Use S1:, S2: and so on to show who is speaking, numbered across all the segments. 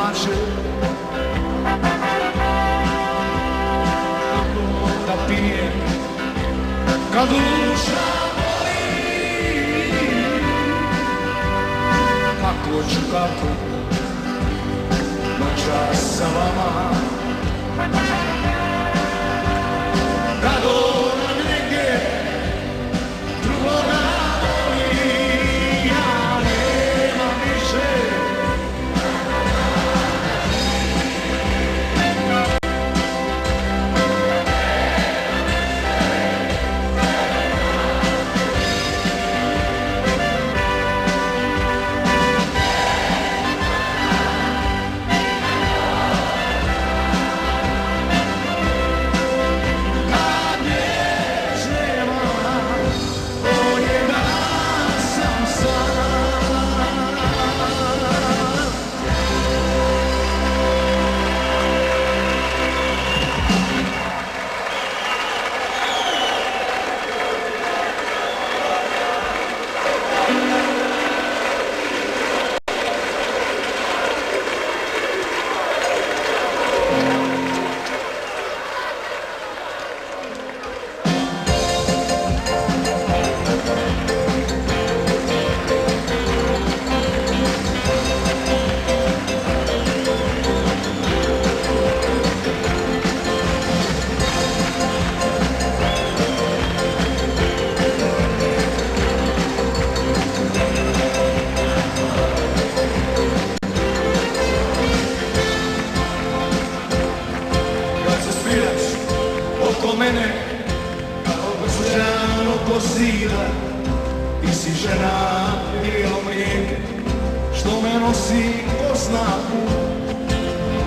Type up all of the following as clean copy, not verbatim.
S1: plače, da pije kad duša boli. Kako ću, kako noćas sa vama, kad ona negdje drugoga voli. Ja nemam više mene kao brzužano pozira. Ti si žena bijelo mlijeke što me nosi po znaku.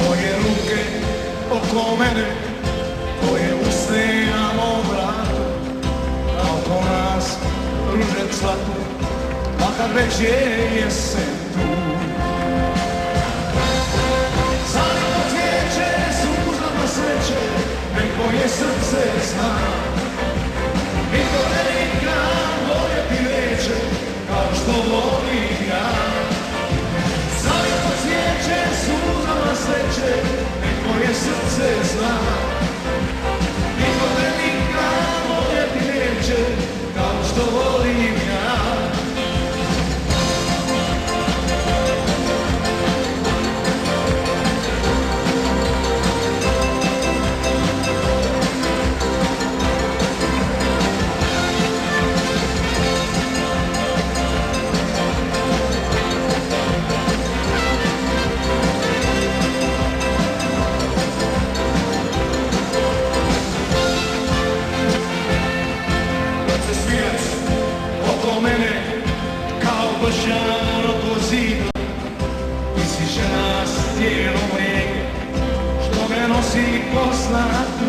S1: Moje ruke oko mene, tvoje usne na mom vratu, a oko nas ruže cvatu, makar već je jesen tu. Zalilo cvijeće, suzama sreće, nek moje srce zna. Niko ne nikad voljeti neće, kao što volim ja. Zalilo cvijeće, suzama sreće, nek moje srce zna. Niko ne nikad voljeti neće, kao što volim ja. Mene kao bršljano poziva. Ti si žena s tijelom mlijeke što me nosi po znatu.